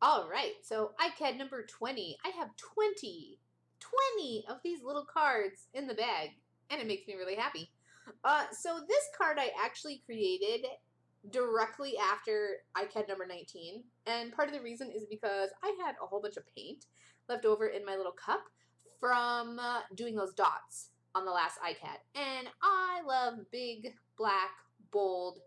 All right, so ICAD number 20. I have 20 of these little cards in the bag, and it makes me really happy. So this card I actually created directly after ICAD number 19, and part of the reason is because I had a whole bunch of paint left over in my little cup from doing those dots on the last ICAD, and I love big, black, bold,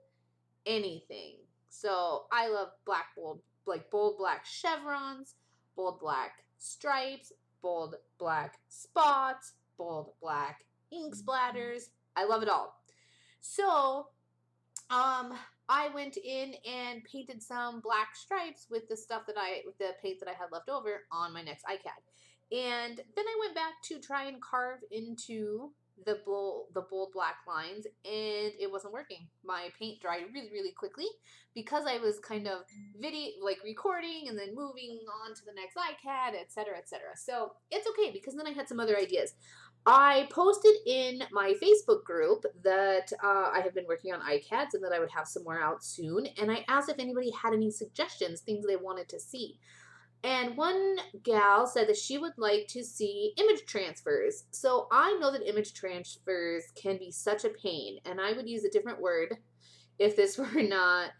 anything. So I love black, bold, like bold black chevrons, bold black stripes, bold black spots, bold black ink splatters. I love it all. So I went in and painted some black stripes with the paint that I had left over on my next ICAD. And then I went back to try and carve into the bold black lines, and it wasn't working. My paint dried really, really quickly because I was kind of recording and then moving on to the next ICAD, etc., etc. So it's okay because then I had some other ideas. I posted in my Facebook group that I have been working on ICADs and that I would have some more out soon. And I asked if anybody had any suggestions, things they wanted to see. And one gal said that she would like to see image transfers. So I know that image transfers can be such a pain, and I would use a different word if this were not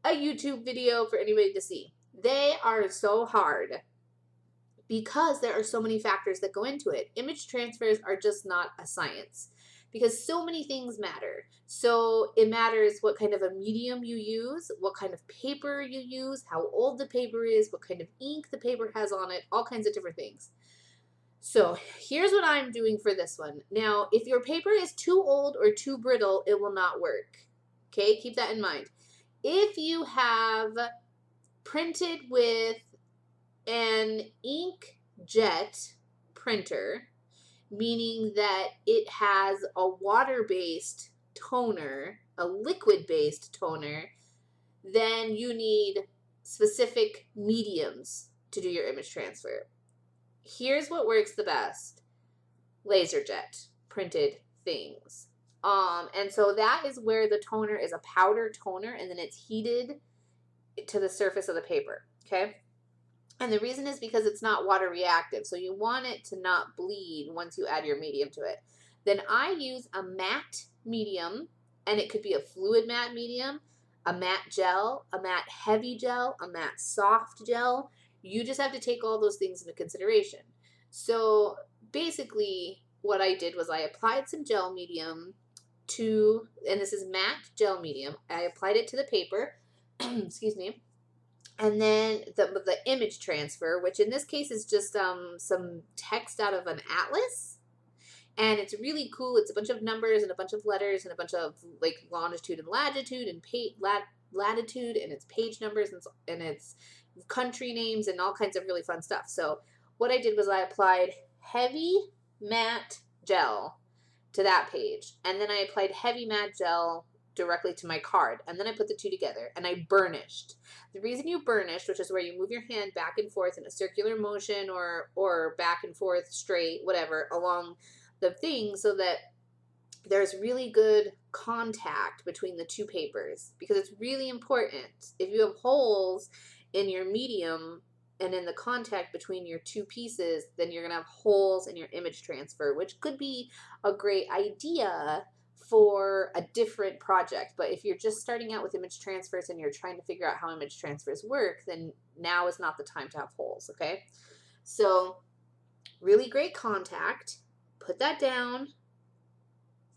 a YouTube video for anybody to see. They are so hard because there are so many factors that go into it. Image transfers are just not a science because so many things matter. So it matters what kind of a medium you use, what kind of paper you use, how old the paper is, what kind of ink the paper has on it, all kinds of different things. So here's what I'm doing for this one. Now, if your paper is too old or too brittle, it will not work. Okay, keep that in mind. If you have printed with an inkjet printer, meaning that it has a water-based toner, a liquid-based toner, then you need specific mediums to do your image transfer. Here's what works the best. LaserJet printed things. And so that is where the toner is a powder toner, and then it's heated to the surface of the paper, okay? And the reason is because it's not water reactive, so you want it to not bleed once you add your medium to it. Then I use a matte medium, and it could be a fluid matte medium, a matte gel, a matte heavy gel, a matte soft gel. You just have to take all those things into consideration. So basically what I did was I applied some gel medium to, and this is matte gel medium, I applied it to the paper, excuse me, and then the image transfer, which in this case is just some text out of an atlas. And it's really cool. It's a bunch of numbers and a bunch of letters and a bunch of like longitude and latitude and latitude, and it's page numbers and it's country names and all kinds of really fun stuff. So what I did was I applied heavy matte gel to that page, and then I applied heavy matte gel directly to my card, and then I put the two together and I burnished. The reason you burnish, which is where you move your hand back and forth in a circular motion or back and forth straight, whatever, along the thing so that there's really good contact between the two papers, because it's really important. If you have holes in your medium and in the contact between your two pieces, then you're going to have holes in your image transfer, which could be a great idea for a different project. But if you're just starting out with image transfers and you're trying to figure out how image transfers work, then now is not the time to have holes, okay? So really great contact. Put that down.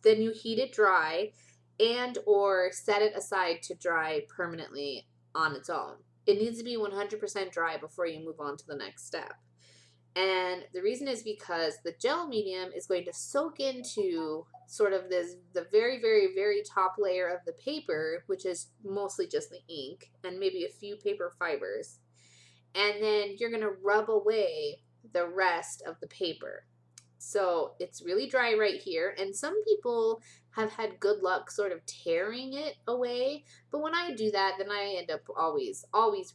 Then you heat it dry and or set it aside to dry permanently on its own. It needs to be 100% dry before you move on to the next step. And the reason is because the gel medium is going to soak into sort of the very, very, very top layer of the paper, which is mostly just the ink and maybe a few paper fibers. And then you're going to rub away the rest of the paper. So it's really dry right here, and some people have had good luck sort of tearing it away, but when I do that, then I end up always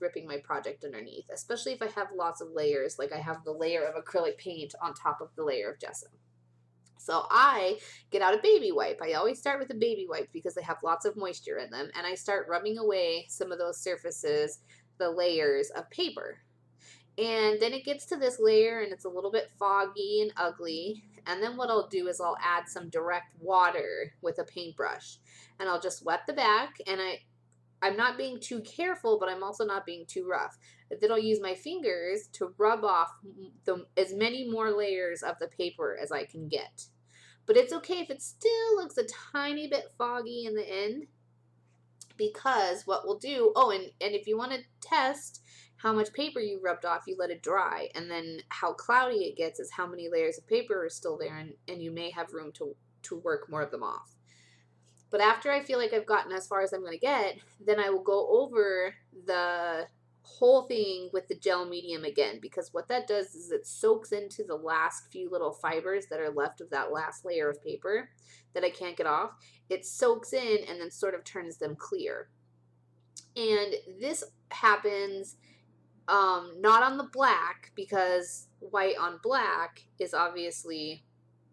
ripping my project underneath, especially if I have lots of layers, like I have the layer of acrylic paint on top of the layer of gesso. So I get out a baby wipe. I always start with a baby wipe because they have lots of moisture in them, and I start rubbing away some of those surfaces, the layers of paper. And then it gets to this layer and it's a little bit foggy and ugly. And then what I'll do is I'll add some direct water with a paintbrush. And I'll just wet the back, and I'm not being too careful, but I'm also not being too rough. Then I'll use my fingers to rub off as many more layers of the paper as I can get. But it's okay if it still looks a tiny bit foggy in the end, because what we'll do, oh, and if you want to test how much paper you rubbed off, you let it dry, and then how cloudy it gets is how many layers of paper are still there, and you may have room to work more of them off. But after I feel like I've gotten as far as I'm going to get, then I will go over the whole thing with the gel medium again, because what that does is it soaks into the last few little fibers that are left of that last layer of paper that I can't get off. It soaks in and then sort of turns them clear. And this happens not on the black, because white on black is obviously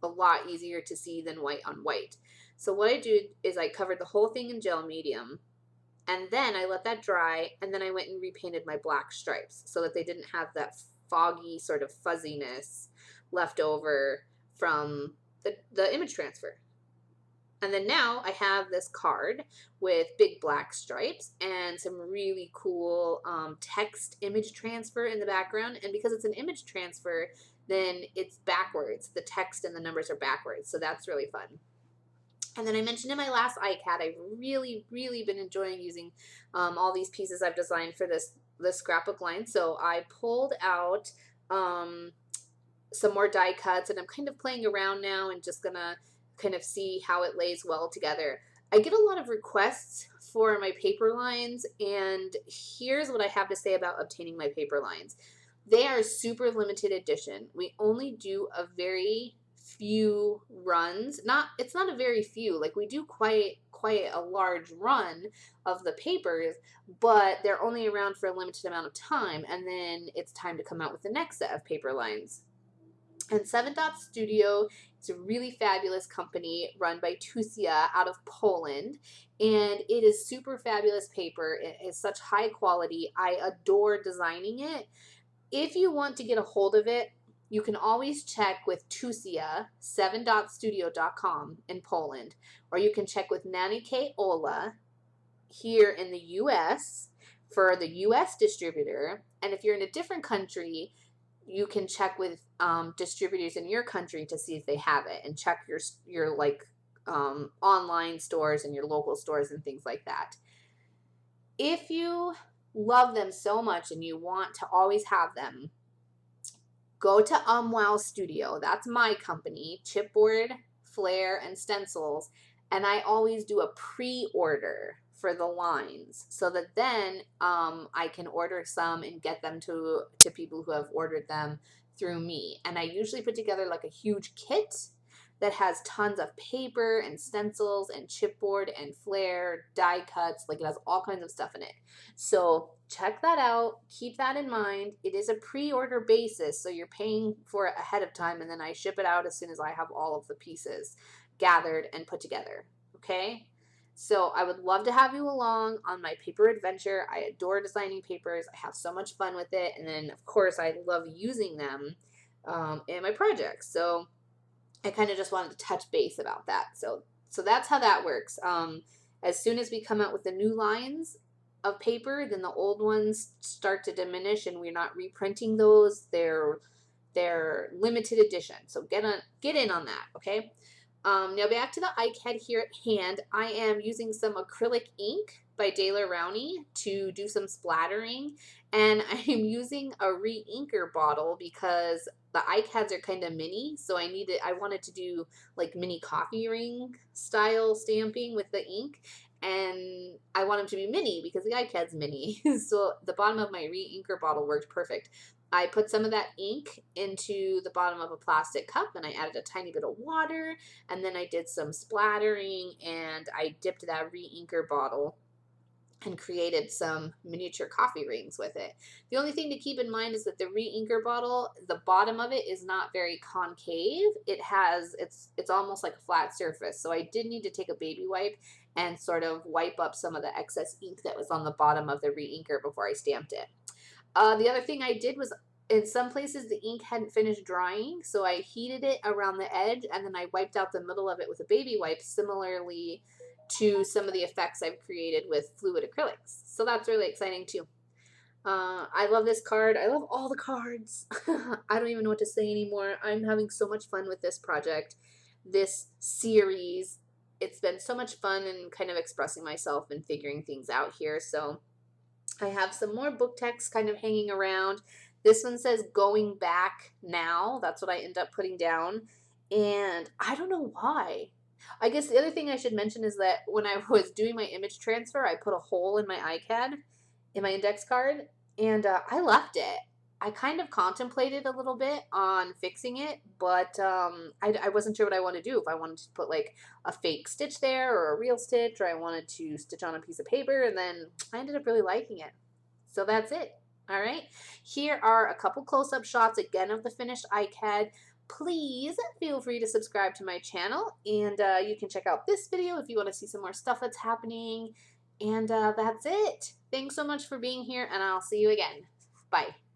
a lot easier to see than white on white. So what I do is I covered the whole thing in gel medium, and then I let that dry, and then I went and repainted my black stripes so that they didn't have that foggy sort of fuzziness left over from the image transfer. And then now I have this card with big black stripes and some really cool text image transfer in the background. And because it's an image transfer, then it's backwards. The text and the numbers are backwards. So that's really fun. And then I mentioned in my last ICAD, I've really, really been enjoying using all these pieces I've designed for this scrapbook line. So I pulled out some more die cuts, and I'm kind of playing around now and just gonna kind of see how it lays well together. I get a lot of requests for my paper lines, and here's what I have to say about obtaining my paper lines. They are super limited edition. We only do a very few runs. It's not a very few, like we do quite a large run of the papers, but they're only around for a limited amount of time, and then it's time to come out with the next set of paper lines. And 7 Dot Studio is a really fabulous company run by Tusia out of Poland, and it is super fabulous paper. It is such high quality. I adore designing it. If you want to get a hold of it, you can always check with Tusia, 7dotstudio.com in Poland, or you can check with Nanny K. Ola here in the U.S. for the U.S. distributor. And if you're in a different country, you can check with distributors in your country to see if they have it, and check your like online stores and your local stores and things like that. If you love them so much and you want to always have them, go to Wow Studio. That's my company, chipboard, flare, and stencils, and I always do a pre-order for the lines so that then I can order some and get them to people who have ordered them through me. And I usually put together like a huge kit that has tons of paper and stencils and chipboard and flare, die cuts, like it has all kinds of stuff in it. So check that out. Keep that in mind. It is a pre-order basis, so you're paying for it ahead of time, and then I ship it out as soon as I have all of the pieces gathered and put together, okay? So I would love to have you along on my paper adventure. I adore designing papers. I have so much fun with it. And then, of course, I love using them in my projects. So I kind of just wanted to touch base about that. So that's how that works. As soon as we come out with the new lines of paper, then the old ones start to diminish, and we're not reprinting those. They're limited edition. So get in on that, okay? Now back to the ICAD here at hand. I am using some acrylic ink by Daler-Rowney to do some splattering, and I am using a re-inker bottle because the ICADs are kind of mini, so I wanted to do like mini coffee ring style stamping with the ink, and I want them to be mini because the ICAD's mini. So the bottom of my re-inker bottle worked perfect. I put some of that ink into the bottom of a plastic cup, and I added a tiny bit of water, and then I did some splattering, and I dipped that re-inker bottle and created some miniature coffee rings with it. The only thing to keep in mind is that the re-inker bottle, the bottom of it is not very concave. It's almost like a flat surface, so I did need to take a baby wipe and sort of wipe up some of the excess ink that was on the bottom of the re-inker before I stamped it. The other thing I did was, in some places the ink hadn't finished drying, so I heated it around the edge and then I wiped out the middle of it with a baby wipe, similarly to some of the effects I've created with fluid acrylics. So that's really exciting too. I love this card. I love all the cards. I don't even know what to say anymore. I'm having so much fun with this project, this series. It's been so much fun and kind of expressing myself and figuring things out here. So I have some more book text kind of hanging around. This one says going back now. That's what I end up putting down. And I don't know why. I guess the other thing I should mention is that when I was doing my image transfer, I put a hole in my ICAD, in my index card, and I left it. I kind of contemplated a little bit on fixing it, but I wasn't sure what I wanted to do. If I wanted to put like a fake stitch there or a real stitch, or I wanted to stitch on a piece of paper, and then I ended up really liking it. So that's it. All right. Here are a couple close-up shots again of the finished ICAD. Please feel free to subscribe to my channel, and you can check out this video if you want to see some more stuff that's happening. And that's it. Thanks so much for being here, and I'll see you again. Bye.